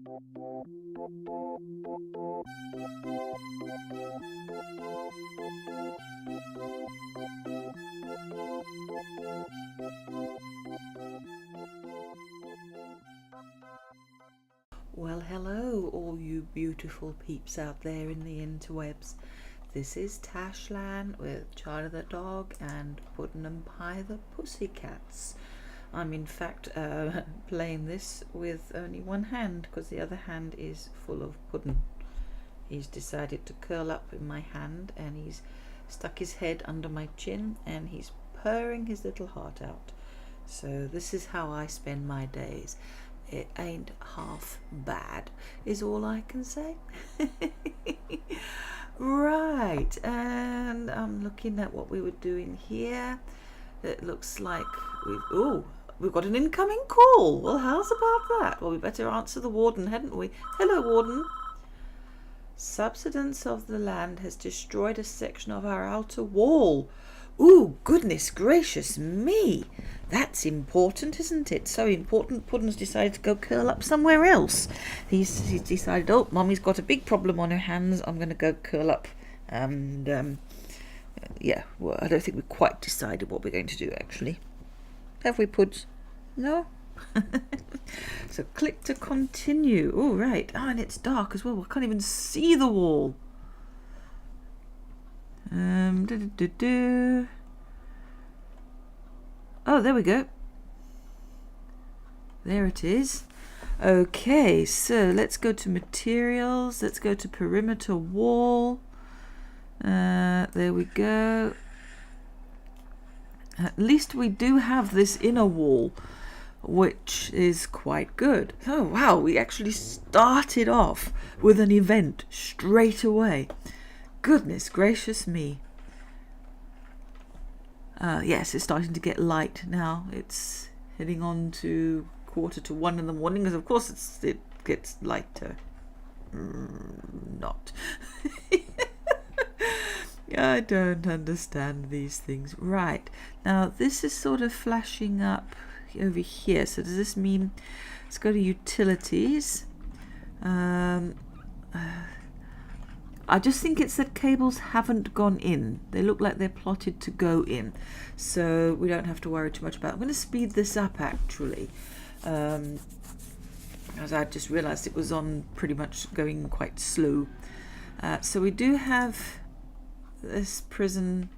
Well, hello, all you beautiful peeps out there in the interwebs. This is Tashlan with Charlie the dog and Puddin' and Pie the pussycats. I'm in fact playing this with only one hand because the other hand is full of pudding. He's decided to curl up in my hand and he's stuck his head under my chin and he's purring his little heart out. So this is how I spend my days. It ain't half bad, is all I can say. Right, and I'm looking at what we were doing here. It looks like we've got an incoming call. Well, how's about that? Well, we better answer the warden, hadn't we? Hello, warden. Subsidence of the land has destroyed a section of our outer wall. Ooh, goodness gracious me. That's important, isn't it? So important, Puddin's decided to go curl up somewhere else. He's decided, oh, Mummy's got a big problem on her hands. I'm going to go curl up. And, yeah, well, I don't think we've quite decided what we're going to do, actually. Have we, Puds? No? So click to continue. Oh, right. Oh, and it's dark as well. I can't even see the wall. Oh, there we go. There it is. Okay, so let's go to materials. Let's go to perimeter wall. There we go. At least we do have this inner wall, which is quite good. Oh, wow, we actually started off with an event straight away. Goodness gracious me. Yes, it's starting to get light now. It's heading on to 1:45 in the morning, because of course it gets lighter. Not. I don't understand these things. Right, now this is sort of flashing up over here. So does this mean let's go to utilities? I just think it's that cables haven't gone in. They look like they're plotted to go in. So we don't have to worry too much about it. I'm going to speed this up actually. As I just realized it was on pretty much going quite slow. So we do have this prison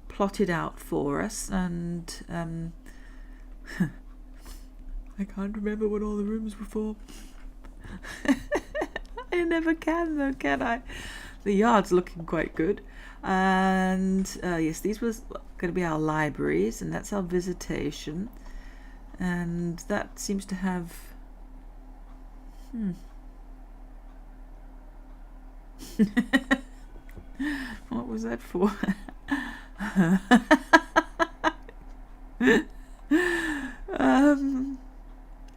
plotted out for us, and I can't remember what all the rooms were for. I never can though, can I? The yard's looking quite good. And yes, these was going to be our libraries, and that's our visitation. And that seems to have what was that for?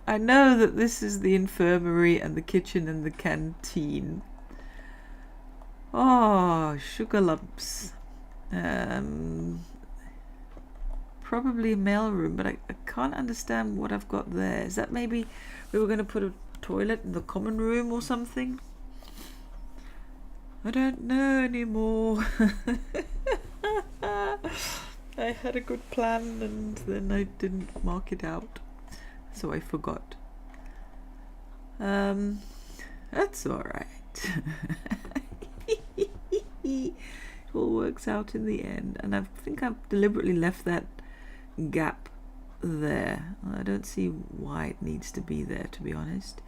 I know that this is the infirmary and the kitchen and the canteen. Oh, sugar lumps. Probably a mailroom, but I can't understand what I've got there. Is that maybe we were going to put a toilet in the common room or something? I don't know anymore. I had a good plan and then I didn't mark it out, so I forgot. That's alright. It all works out in the end, and I think I've deliberately left that gap there. I don't see why it needs to be there, to be honest.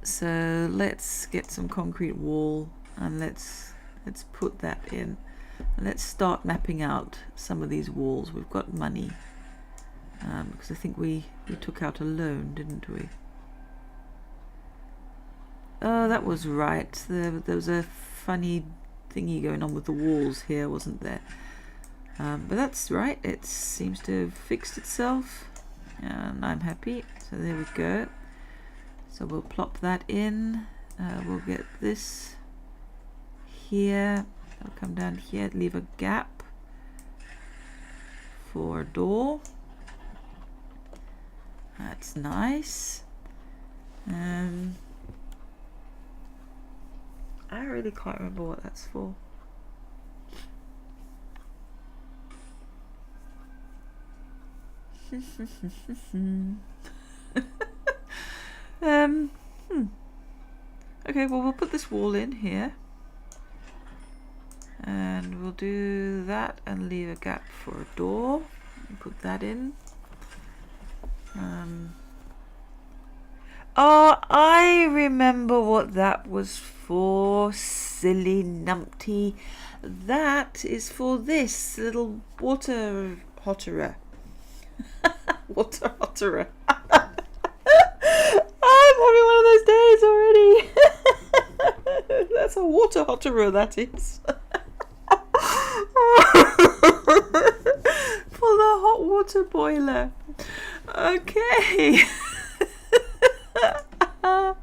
So let's get some concrete wall and let's put that in, and let's start mapping out some of these walls. We've got money, because I think we took out a loan, didn't we? Oh, that was right. There was a funny thingy going on with the walls here, wasn't there? But that's right. It seems to have fixed itself, and I'm happy. So there we go. So we'll plop that in. We'll get this here. I'll come down here, leave a gap for a door. That's nice. I really can't remember what that's for. Okay, well, we'll put this wall in here. And we'll do that and leave a gap for a door. Put that in. Oh, I remember what that was for, silly numpty. That is for this little water hotterer. Water hotterer. I'm having one of those days already. That's a water hotterer, that is. For the hot water boiler. Okay. I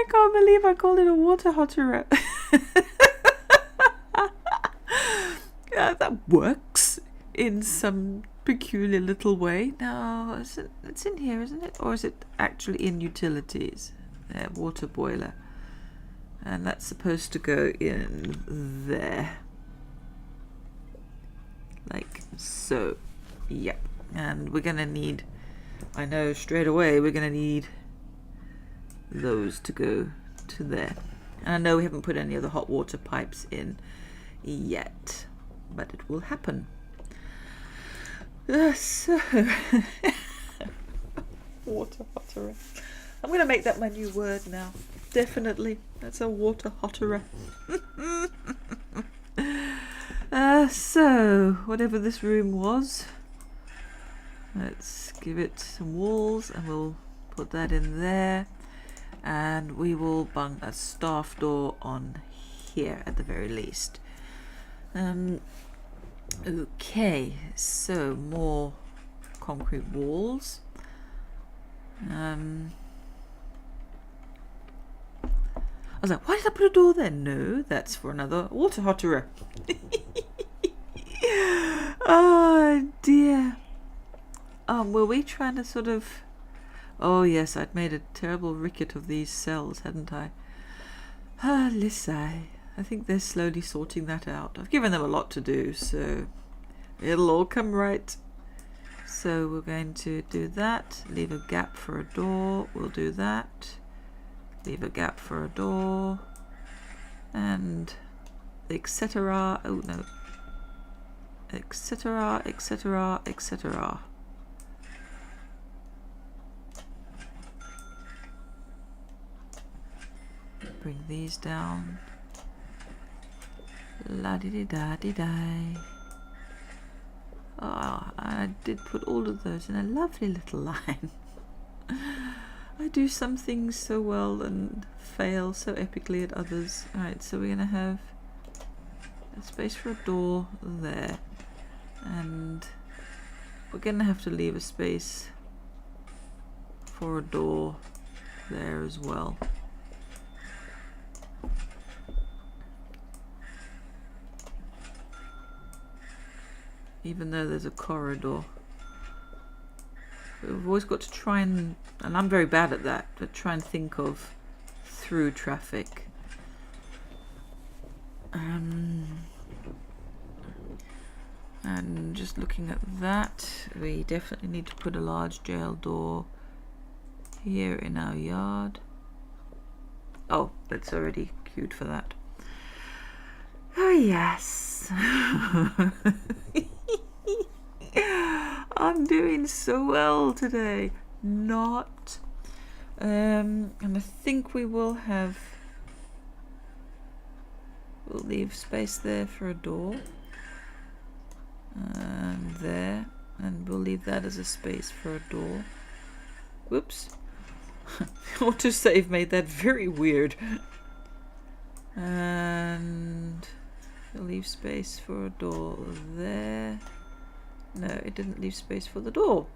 can't believe I called it a water hotterer. Yeah, that works in some peculiar little way. No, it's in here, isn't it? Or is it actually in utilities? Water boiler. And that's supposed to go in there. Like so. Yep. And we're going to need, I know straight away, we're going to need those to go to there. And I know we haven't put any of the hot water pipes in yet, but it will happen. So, water hotterer. I'm going to make that my new word now. Definitely. That's a water hotterer. So, whatever this room was, let's give it some walls and we'll put that in there. And we will bung a staff door on here at the very least. Okay, so more concrete walls. I was like, why did I put a door there? No, that's for another water hotterer. Oh dear. Were we trying to sort of... Oh yes, I'd made a terrible ricket of these cells, hadn't I? Lissai. I think they're slowly sorting that out. I've given them a lot to do, so it'll all come right. So we're going to do that. Leave a gap for a door. We'll do that. Leave a gap for a door. And etc. Oh no. Etc. etc. etc. Bring these down. La di di da di di. Oh, I did put all of those in a lovely little line. I do some things so well and fail so epically at others. Alright, so we're going to have a space for a door there. And we're going to have to leave a space for a door there as well. Even though there's a corridor. We've always got to try and I'm very bad at that, but try and think of through traffic. And just looking at that, we definitely need to put a large jail door here in our yard. Oh, that's already queued for that. Oh yes. I'm doing so well today. Not. And I think we will have... We'll leave space there for a door. And there. And we'll leave that as a space for a door. Whoops. Autosave made that very weird. And we'll leave space for a door there. No, it didn't leave space for the door.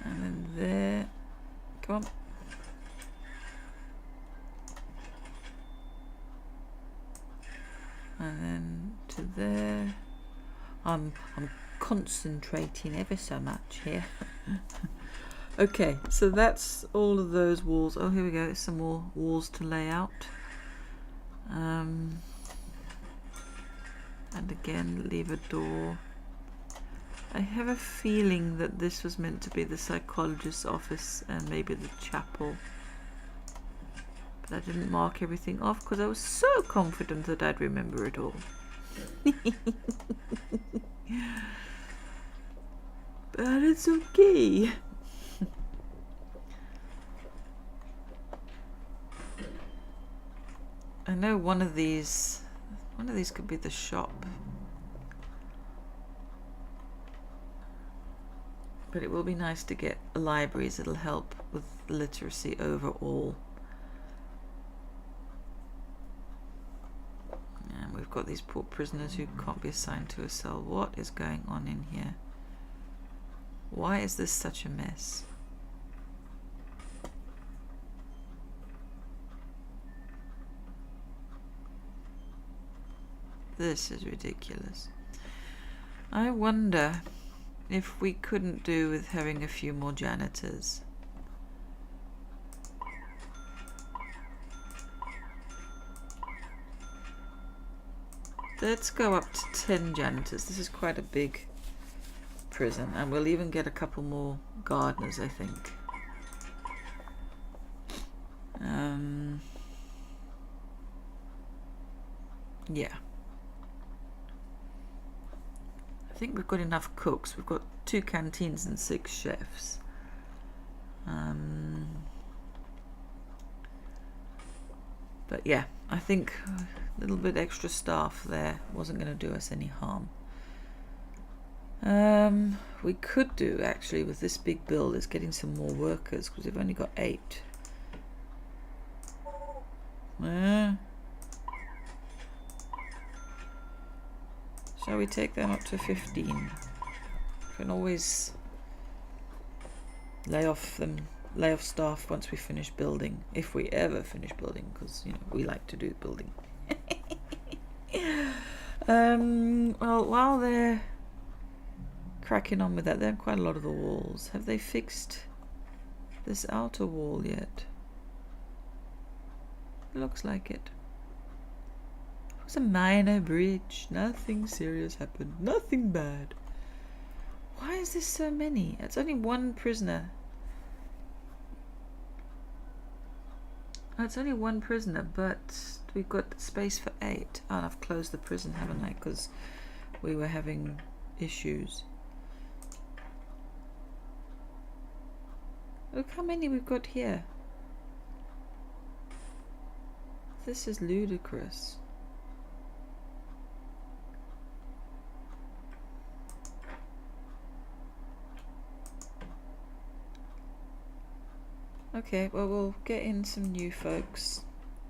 And then there. Come on. And then to there. I'm concentrating ever so much here. Okay, so that's all of those walls. Oh, here we go. Some more walls to lay out. And again, leave a door. I have a feeling that this was meant to be the psychologist's office and maybe the chapel. But I didn't mark everything off because I was so confident that I'd remember it all. But it's okay. I know one of these could be the shop. But it will be nice to get libraries. It'll help with literacy overall. And we've got these poor prisoners who can't be assigned to a cell. What is going on in here? Why is this such a mess? This is ridiculous. I wonder if we couldn't do with having a few more janitors. Let's go up to 10 janitors. This is quite a big prison, and we'll even get a couple more gardeners, I think. Yeah. I think we've got enough cooks. We've got 2 canteens and 6 chefs. But yeah, I think a little bit extra staff there wasn't going to do us any harm. We could do actually with this big build is getting some more workers because we've only got 8. Shall we take them up to 15? We can always lay off staff once we finish building, if we ever finish building, because you know we like to do building. Well, while they're cracking on with that, they have quite a lot of the walls. Have they fixed this outer wall yet? It looks like it. It was a minor breach. Nothing serious happened. Nothing bad. Why is there so many? It's only 1 prisoner. It's only 1 prisoner, but we've got space for 8. Oh, and I've closed the prison, haven't I? Because we were having issues. Look how many we've got here. This is ludicrous. Okay, well, we'll get in some new folks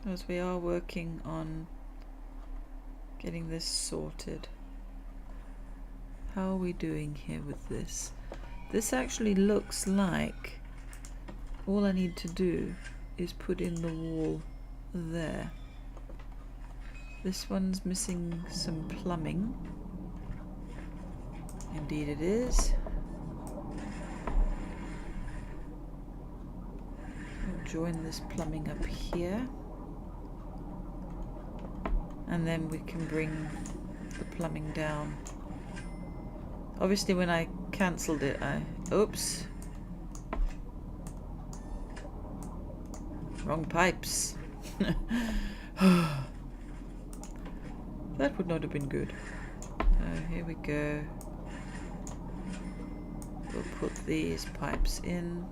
as we are working on getting this sorted. How are we doing here with this? This actually looks like all I need to do is put in the wall there. This one's missing some plumbing. Indeed it is. Join this plumbing up here, and then we can bring the plumbing down. Obviously when I cancelled it, oops, wrong pipes. That would not have been good. Here we go. We'll put these pipes in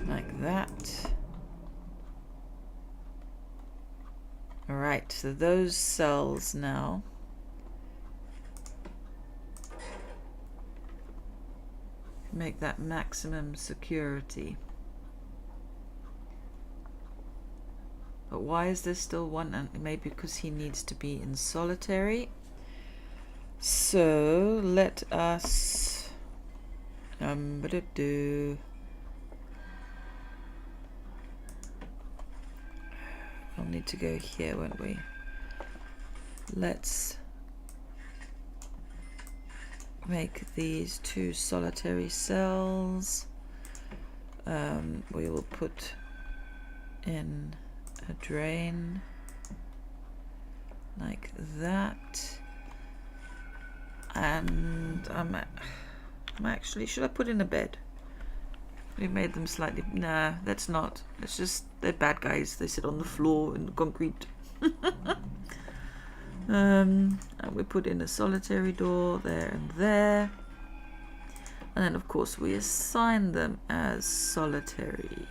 like that. Alright, so those cells now make that maximum security. But why is there still 1? And maybe because he needs to be in solitary. So let us I'll need to go here, won't we? Let's make these 2 solitary cells. We will put in a drain like that, and I'm actually, should I put in a bed? We made them slightly, nah, that's not, it's just, they're bad guys, they sit on the floor in the concrete. And we put in a solitary door there and there, and then of course we assign them as solitary.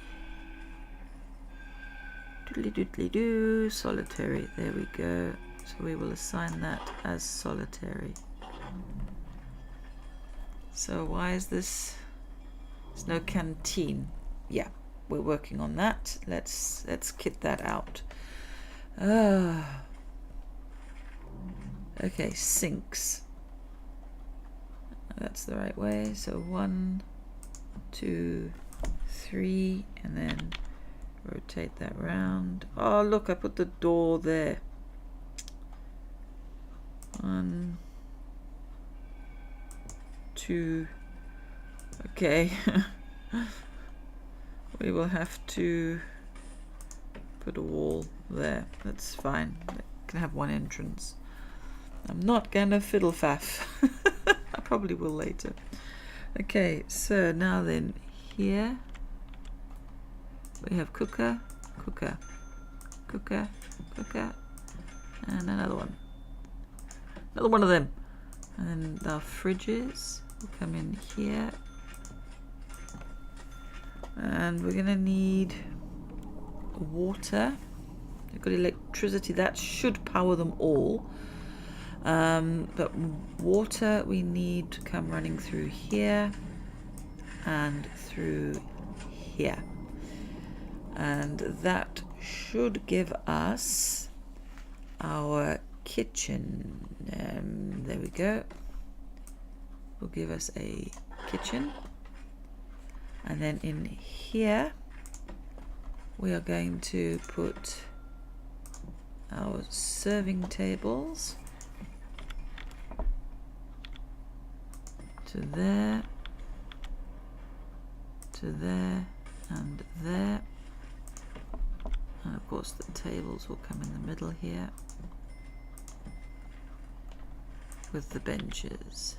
Doodly doodly doo, solitary, there we go. So we will assign that as solitary. So why is this? There's no canteen. Yeah, we're working on that. Let's kit that out. Okay, sinks. That's the right way. So 1, 2, 3, and then rotate that round. Oh, look, I put the door there. 1, 2. Okay. We will have to put a wall there. That's fine. It can have 1 entrance. I'm not gonna fiddle faff. I probably will later. Okay, so now then, here we have cooker, cooker, cooker, cooker, and another one. Another one of them. And then our fridges will come in here. And we're gonna need water. We've got electricity, that should power them all. But water we need to come running through here and through here. And that should give us our kitchen. There we go. Will give us a kitchen. And then in here we are going to put our serving tables to there, to there, and there. And of course the tables will come in the middle here with the benches.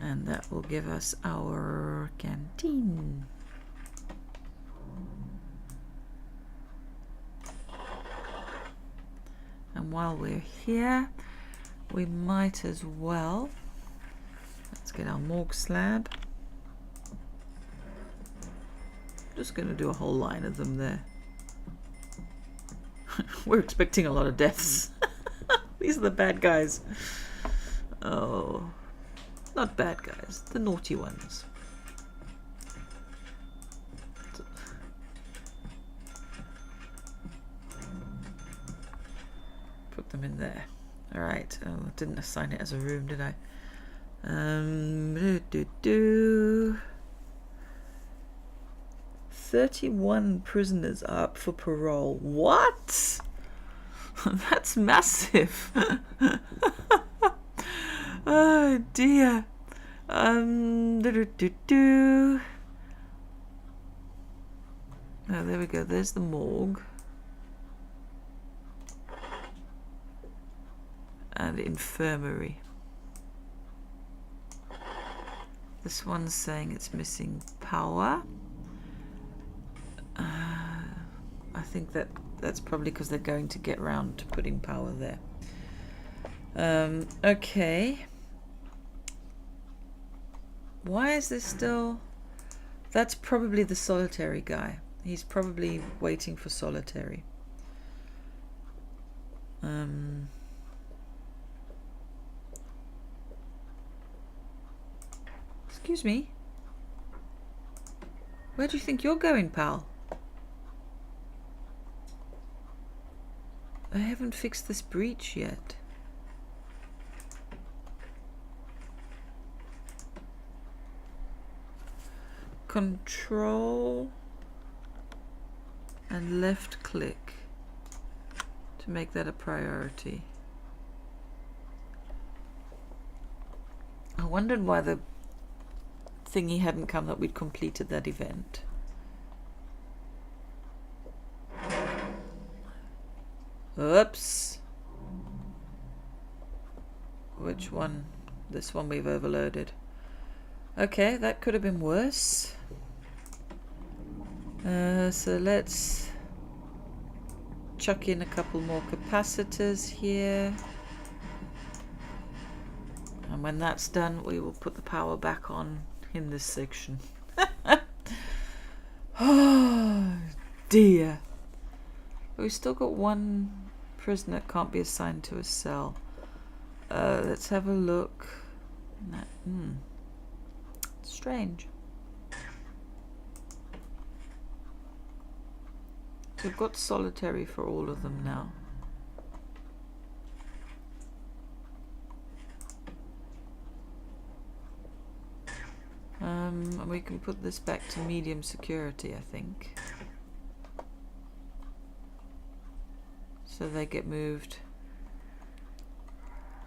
And that will give us our canteen. And while we're here, we might as well, let's get our morgue slab. Just going to do a whole line of them there. We're expecting a lot of deaths. These are the bad guys. Oh, not bad guys, the naughty ones. Put them in there. All right. Oh, I didn't assign it as a room, did I? 31 prisoners are up for parole. What? That's massive. Oh dear. Oh, there we go. There's the morgue. And infirmary. This one's saying it's missing power. I think that's probably because they're going to get round to putting power there. Okay. Why is this still... That's probably the solitary guy. He's probably waiting for solitary. Excuse me. Where do you think you're going, pal? I haven't fixed this breach yet. Control and left click. to make that a priority. I wondered why the thingy hadn't come that we'd completed that event. Oops. Which one? This one we've overloaded. Okay, that could have been worse. So let's chuck in a couple more capacitors here. And when that's done, we will put the power back on in this section. Oh dear. We've still got one prisoner that can't be assigned to a cell. Let's have a look. Strange. So we've got solitary for all of them now. And we can put this back to medium security, I think. So they get moved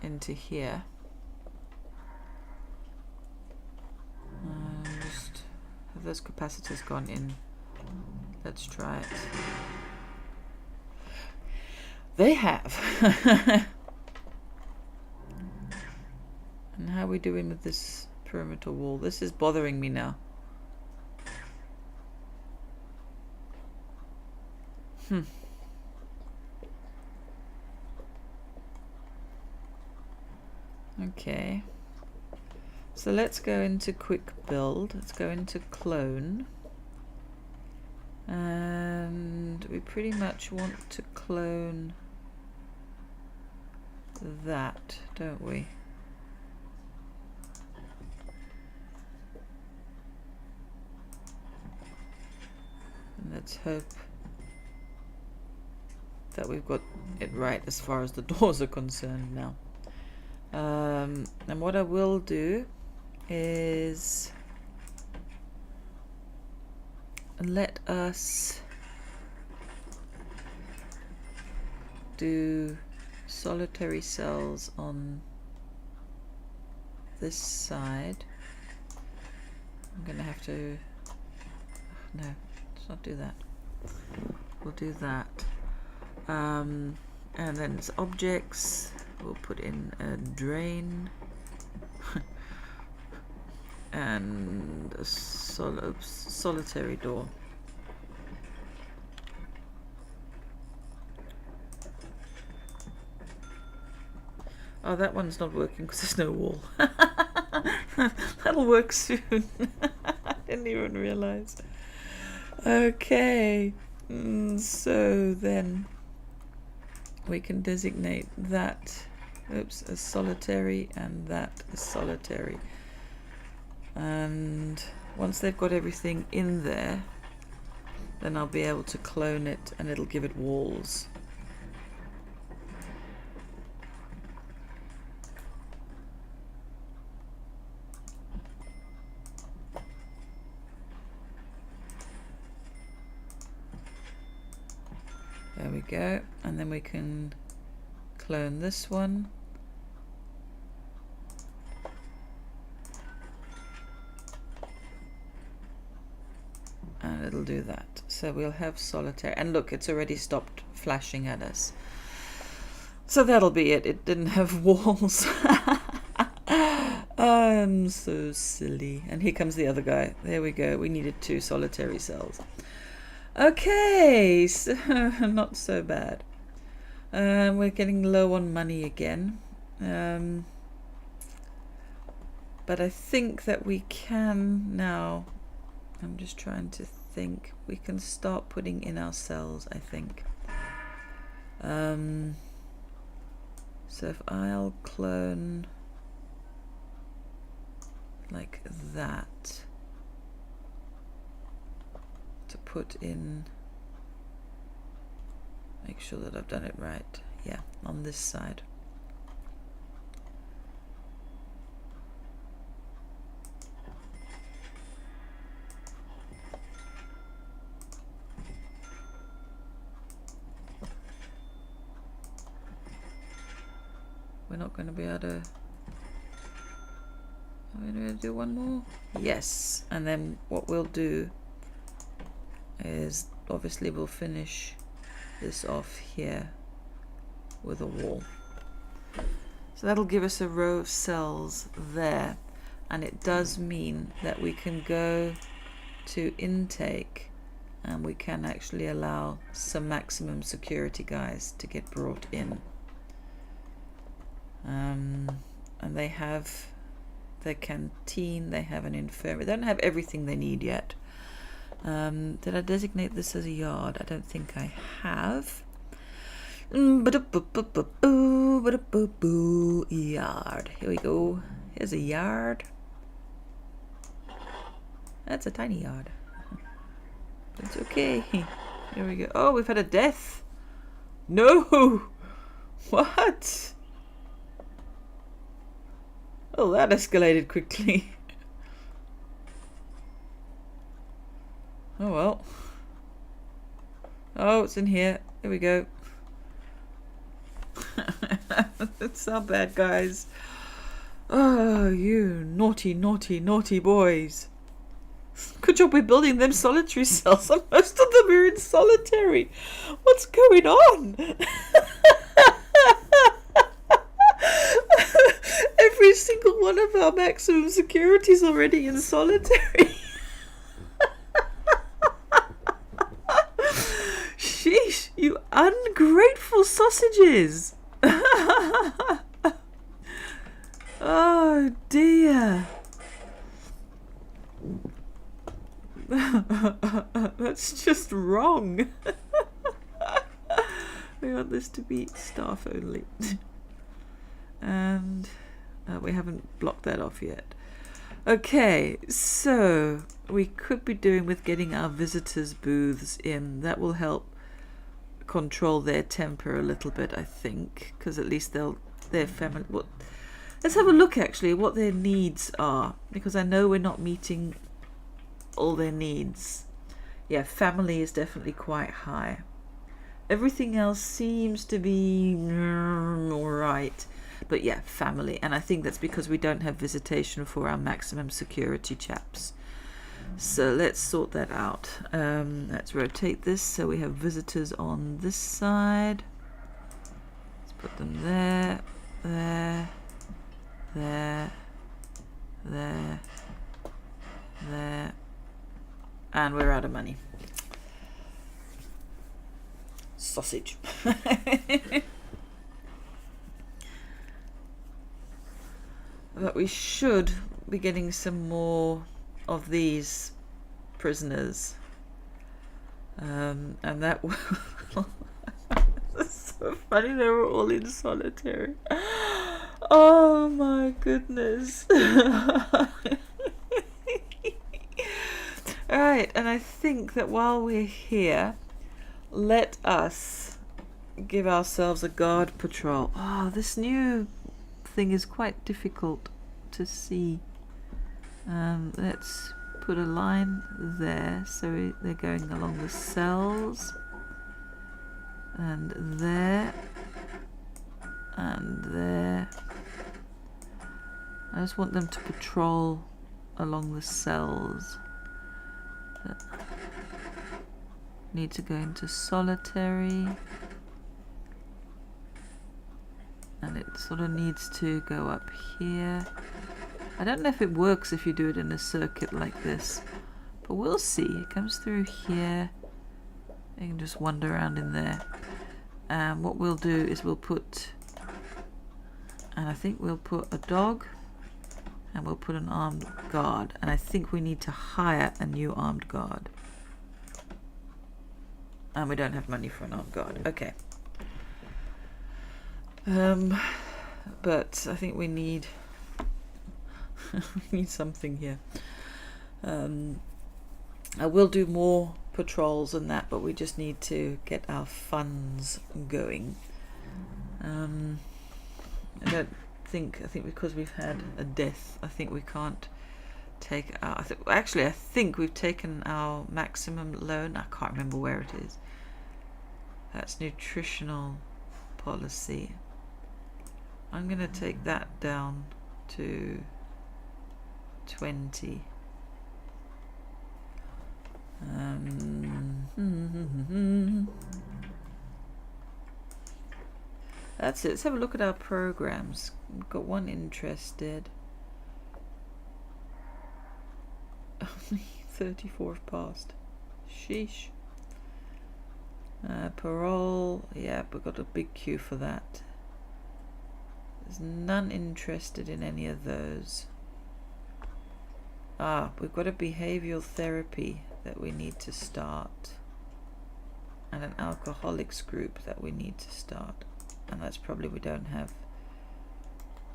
into here. Just have those capacitors gone in. Let's try it. They have. And how are we doing with this perimeter wall? This is bothering me now. Okay. So let's go into quick build. Let's go into clone. And we pretty much want to clone that, don't we? And let's hope that we've got it right as far as the doors are concerned now. And what I will do is let us do solitary cells on this side. I'm gonna have to, no, let's not do that. We'll do that. And then it's objects. We'll put in a drain and a solitary door. Oh, that one's not working because there's no wall. That'll work soon. I didn't even realize. Okay, so then we can designate that, oops, as solitary and that as solitary. And once they've got everything in there, then I'll be able to clone it and it'll give it walls. There we go, and then we can clone this one. And it'll do that. So we'll have solitary, and look, it's already stopped flashing at us. So that'll be it. It didn't have walls. I'm so silly. And here comes the other guy. There we go. We needed 2 solitary cells. Okay, so not so bad. We're getting low on money again. But I think that we can now, I'm just trying to think, we can start putting in our cells, I think. So if I'll clone like that, to put in, make sure that I've done it right, yeah, on this side. we're not going to be able to... Are we going to do one more? Yes. And then what we'll do is obviously we'll finish this off here with a wall. So that'll give us a row of cells there. And it does mean that we can go to intake and we can actually allow some maximum security guys to get brought in. And they have their canteen, they have an infirmary. They don't have everything they need yet. Did I designate this as a yard? I don't think I have. Yard. Here we go. Here's a yard. That's a tiny yard. That's okay. Here we go. Oh, we've had a death. No! What? Oh, that escalated quickly. Oh well. Oh, it's in here. Here we go. That's not bad, guys. Oh, you naughty, naughty, naughty boys. Good job we're building them solitary cells. Most of them are in solitary. What's going on? Every single one of our maximum security is already in solitary. Sheesh, you ungrateful sausages. Oh dear. That's just wrong. We want this to be staff only. And we haven't blocked that off yet. Okay, so we could be doing with getting our visitors booths in. That will help control their temper a little bit, I think, because at least their family... Well, let's have a look actually what their needs are, because I know we're not meeting all their needs. Yeah, family is definitely quite high. Everything else seems to be all right. But yeah, family. And I think that's because we don't have visitation for our maximum security chaps. So let's sort that out. Let's rotate this so we have visitors on this side. Let's put them there, there, there, there, there. And we're out of money. Sausage. But we should be getting some more of these prisoners. And that that's so funny, they were all in solitary. Oh my goodness. Alright, and I think that while we're here, let us give ourselves a guard patrol. Oh, this new thing is quite difficult to see. Let's put a line there so they're going along the cells, and there, and there. I just want them to patrol along the cells. Need to go into solitary, and it sort of needs to go up here. I don't know if it works if you do it in a circuit like this, but we'll see. It comes through here. You can just wander around in there. And what we'll do is we'll put, and I think we'll put a dog, and we'll put an armed guard. And I think we need to hire a new armed guard. And we don't have money for an armed guard. Okay. But I think we need we need something here. I will do more patrols and that, but we just need to get our funds going. I think because we've had a death, I think we can't take our, I think we've taken our maximum loan. I can't remember where it is. That's nutritional policy. I'm going to take that down to 20. That's it. Let's have a look at our programs. We've got one interested. Only 34 passed. Sheesh. Parole. Yeah, we've got a big queue for that. There's none interested in any of those. We've got a behavioral therapy that we need to start. And an alcoholics group that we need to start. And that's probably we don't have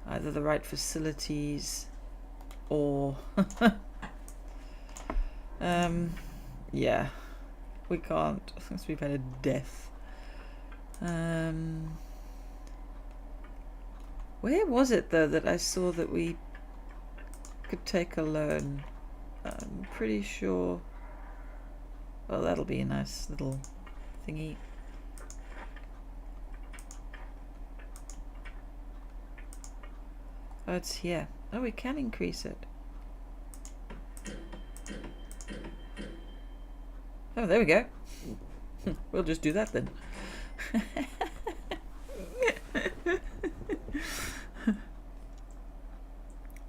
either the right facilities or yeah, we can't since we've had a death. Where was it though that I saw that we could take a loan? I'm pretty sure. Well, that'll be a nice little thingy. Oh, it's here. Oh, we can increase it. Oh, there we go. We'll just do that then.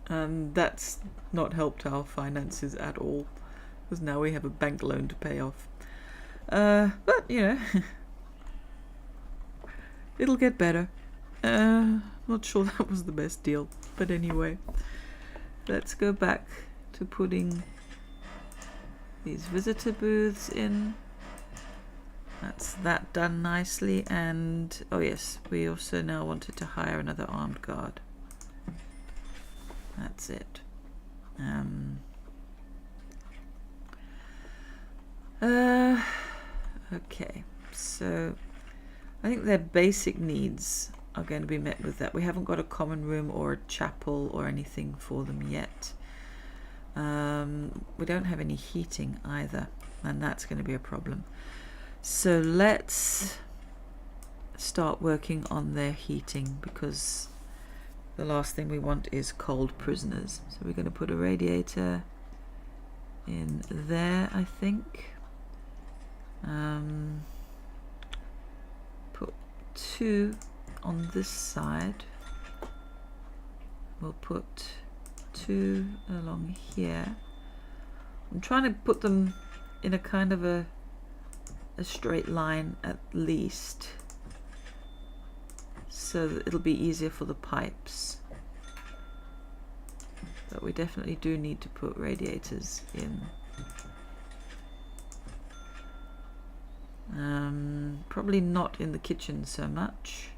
And that's not helped our finances at all, because now we have a bank loan to pay off. But, you know, it'll get better. Not sure that was the best deal, but anyway, let's go back to putting these visitor booths in. That's that done nicely. And oh yes, we also now wanted to hire another armed guard. That's it. Okay, so I think their basic needs are going to be met with that. We haven't got a common room or a chapel or anything for them yet. We don't have any heating either, and that's going to be a problem. So let's start working on their heating, because the last thing we want is cold prisoners. So we're going to put a radiator in there, I think. Put 2 on this side. We'll put 2 along here. I'm trying to put them in a kind of a straight line at least, so that it'll be easier for the pipes. But we definitely do need to put radiators in. Probably not in the kitchen so much.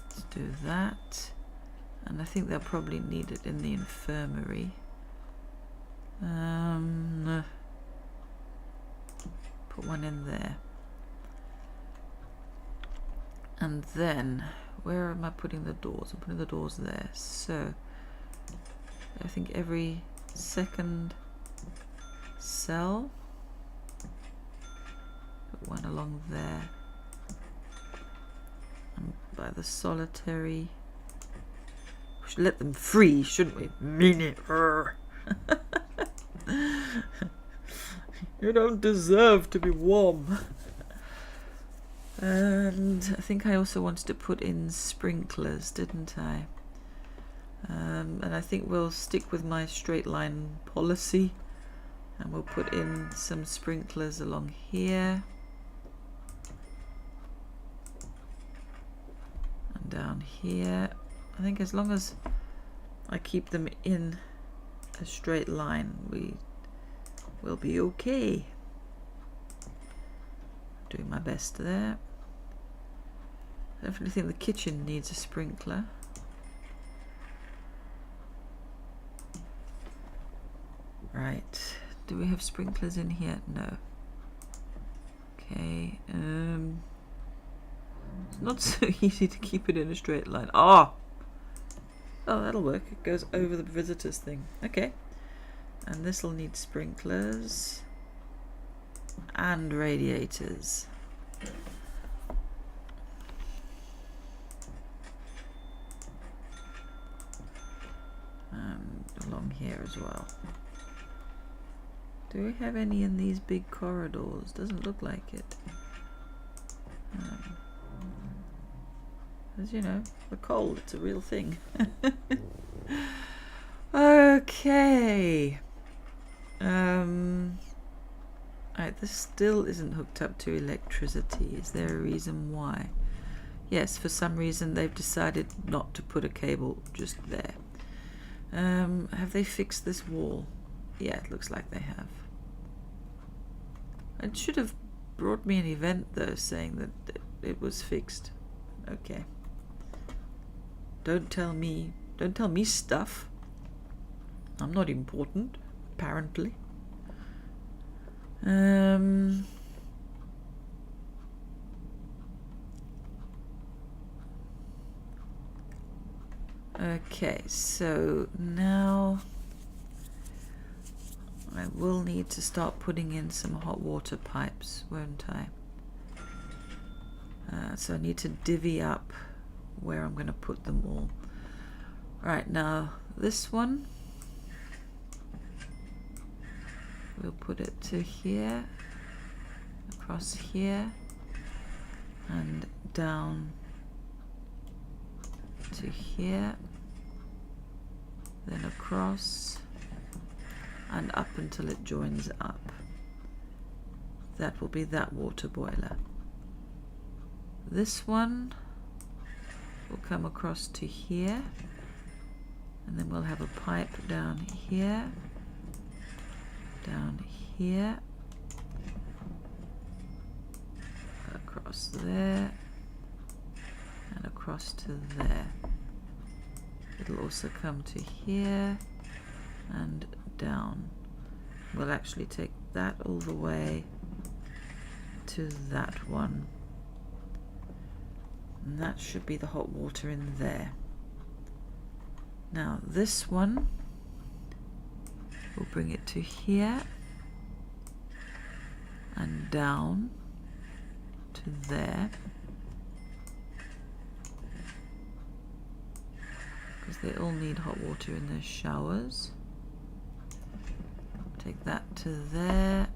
Let's do that. And I think they'll probably need it in the infirmary. Put one in there. And then, where am I putting the doors? I'm putting the doors there. So, I think every second cell. Put one along there. And by the solitary. We should let them free, shouldn't we? Mean it. You don't deserve to be warm. And I think I also wanted to put in sprinklers, didn't I? And I think we'll stick with my straight line policy, and we'll put in some sprinklers along here and down here. I think as long as I keep them in a straight line, we will be okay. Doing my best there. I definitely think the kitchen needs a sprinkler. Right. Do we have sprinklers in here? No. Okay. It's not so easy to keep it in a straight line. Oh, that'll work. It goes over the visitors thing. Okay. And this will need sprinklers and radiators. And along here as well. Do we have any in these big corridors? Doesn't look like it. As you know, the cold, it's a real thing. Okay. Right, this still isn't hooked up to electricity. Is there a reason why? Yes, for some reason they've decided not to put a cable just there. Have they fixed this wall? Yeah, it looks like they have. It should have brought me an event though saying that it was fixed. Okay. Don't tell me stuff. I'm not important, apparently. Okay, so now I will need to start putting in some hot water pipes, won't I? So I need to divvy up where I'm going to put them all. Right, now this one, we'll put it to here, across here, and down to here, then across and up until it joins up. That will be that water boiler. This one will come across to here, and then we'll have a pipe down here, across there, and across to there. It'll also come to here and down. We'll actually take that all the way to that one. And that should be the hot water in there. Now this one, we'll bring it to here and down to there, because they all need hot water in their showers. Take that to there.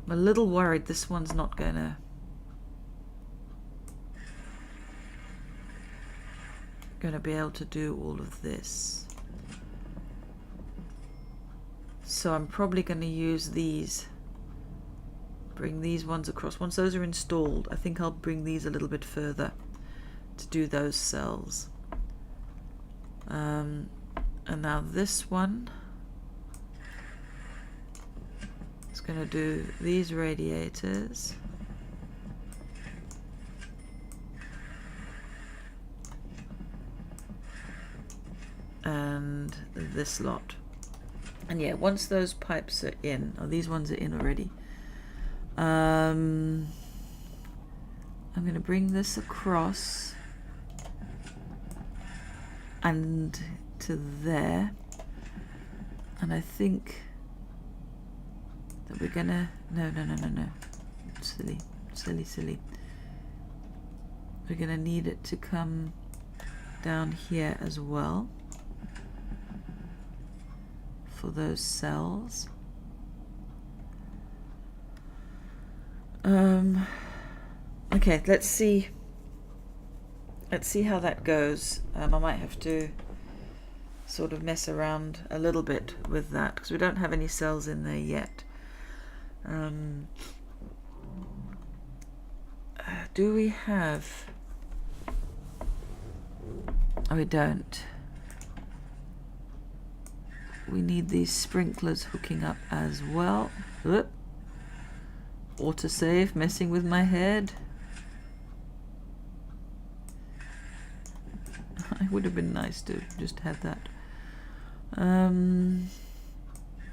I'm a little worried this one's not gonna be able to do all of this. So I'm probably going to use these, bring these ones across. Once those are installed, I think I'll bring these a little bit further to do those cells. And now this one is going to do these radiators. And this lot. And yeah, once those pipes are in, oh, these ones are in already. I'm going to bring this across and to there. And I think that we're going to... No. Silly. We're going to need it to come down here as well for those cells. Okay, let's see how that goes. I might have to sort of mess around a little bit with that because we don't have any cells in there yet. Do we have... Oh, we don't. We need these sprinklers hooking up as well. Oop. Autosave, messing with my head. It would have been nice to just have that.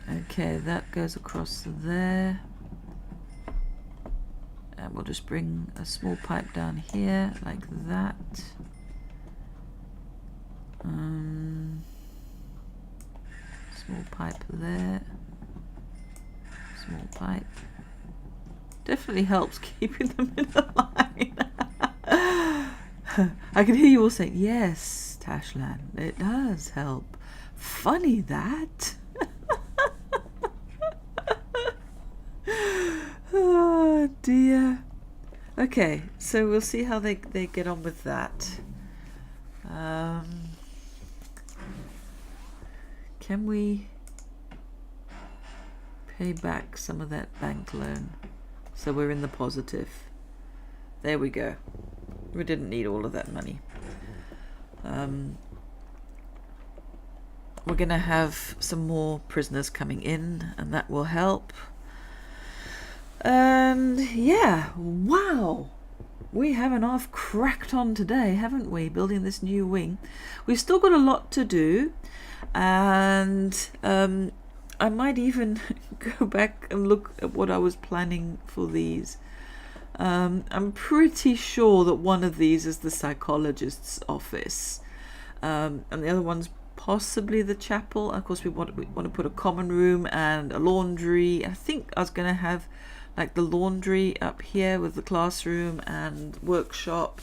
Okay, that goes across there. And we'll just bring a small pipe down here, like that. Small pipe there. Small pipe. Definitely helps keeping them in a line. I can hear you all saying, yes, Tashlan, it does help. Funny that. Oh dear. Okay, so we'll see how they get on with that. Can we pay back some of that bank loan so we're in the positive? There we go. We didn't need all of that money. We're going to have some more prisoners coming in, and that will help. And yeah, wow, we have an half cracked on today, haven't we, building this new wing. We've still got a lot to do, and I might even go back and look at what I was planning for these. I'm pretty sure that one of these is the psychologist's office, and the other one's possibly the chapel. Of course, we want to put a common room and a laundry. I think I was going to have like the laundry up here with the classroom and workshop,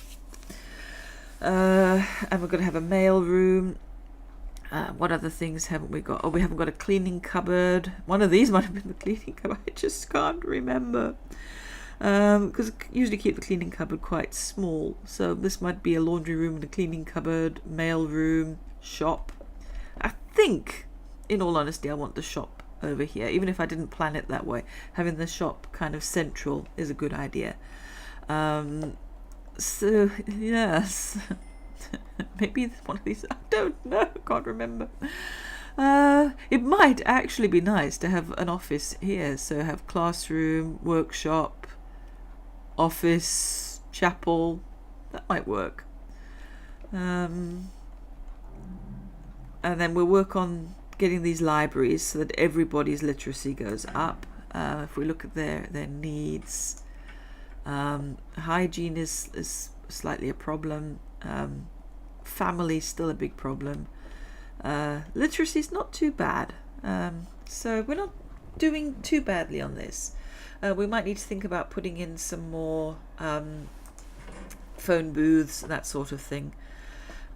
and we're going to have a mail room. What other things haven't we got? Oh, we haven't got a cleaning cupboard. One of these might have been the cleaning cupboard. I just can't remember. Because I usually keep the cleaning cupboard quite small. So this might be a laundry room and a cleaning cupboard, mail room, shop. I think, in all honesty, I want the shop over here. Even if I didn't plan it that way, having the shop kind of central is a good idea. So, yes. Maybe one of these, I don't know, can't remember. It might actually be nice to have an office here. So have classroom, workshop, office, chapel. That might work. And then we'll work on getting these libraries so that everybody's literacy goes up. If we look at their needs, hygiene is slightly a problem. Family still a big problem. Literacy is not too bad. So we're not doing too badly on this. We might need to think about putting in some more phone booths, that sort of thing.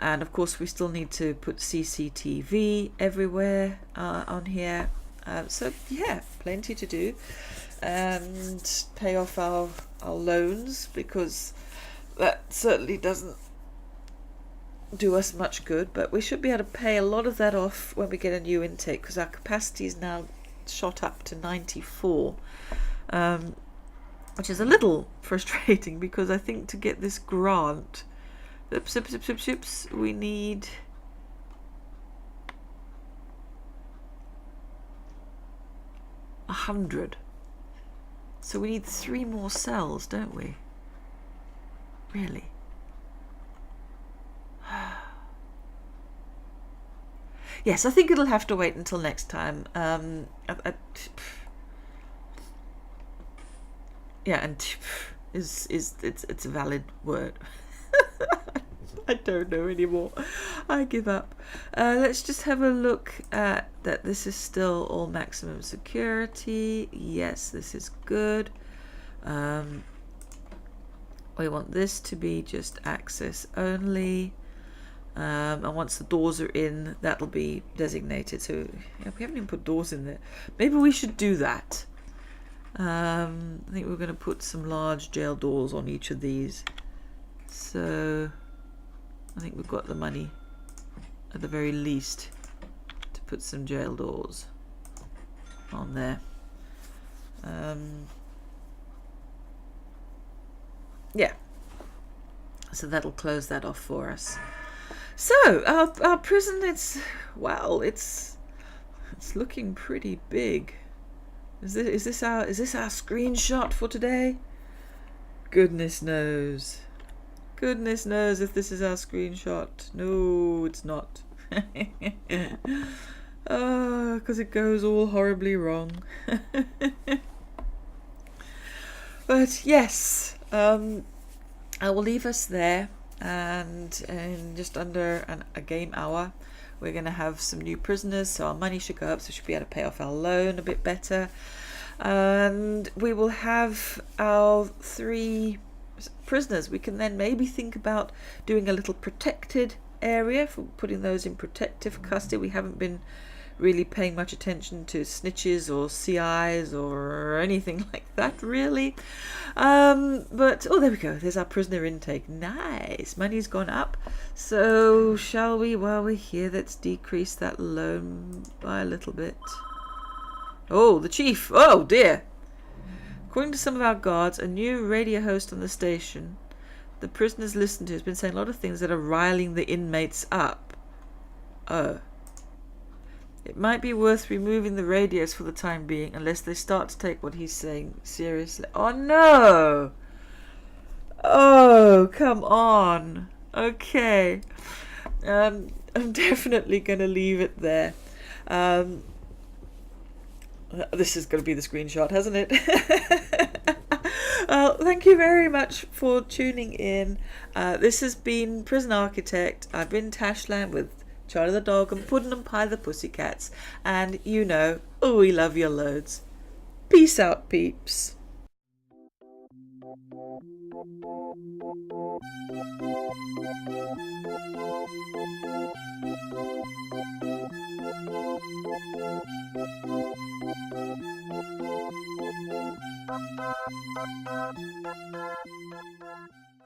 And of course we still need to put CCTV everywhere on here. So yeah, plenty to do. And pay off our loans, because that certainly doesn't do us much good, but we should be able to pay a lot of that off when we get a new intake, because our capacity is now shot up to 94, which is a little frustrating, because I think to get this grant, we need 100. So we need 3 more cells, don't we? Really? Yes, I think it'll have to wait until next time. Yeah, and it's a valid word. I don't know anymore. I give up. Let's just have a look at that. This is still all maximum security. Yes, this is good. We want this to be just access only. And once the doors are in, that'll be designated. So yeah, we haven't even put doors in there. Maybe we should do that. I think we're going to put some large jail doors on each of these. So I think we've got the money at the very least to put some jail doors on there. Yeah, so that'll close that off for us. So our prison, it's looking pretty big. Is this our screenshot for today? Goodness knows if this is our screenshot. No, it's not. Oh, because it goes all horribly wrong. But yes, I will leave us there, and in just under a game hour We're going to have some new prisoners, so our money should go up, so we should be able to pay off our loan a bit better. And we will have our 3 prisoners. We can then maybe think about doing a little protected area for putting those in protective custody. We haven't been really paying much attention to snitches or CIs or anything like that, really. But oh, there we go, there's our prisoner intake. Nice, money's gone up. So shall we, while we're here, let's decrease that loan by a little bit. Oh, the chief, oh dear. According to some of our guards, a new radio host on the station the prisoners listen to has been saying a lot of things that are riling the inmates up. Oh. It might be worth removing the radios for the time being, unless they start to take what he's saying seriously. Oh no! Oh, come on. Okay. I'm definitely going to leave it there. This is going to be the screenshot, hasn't it? Well, thank you very much for tuning in. This has been Prison Architect. I've been Tashland with Charlie the dog and Puddin' and Pie the pussycats. And you know, oh, we love you loads. Peace out, peeps.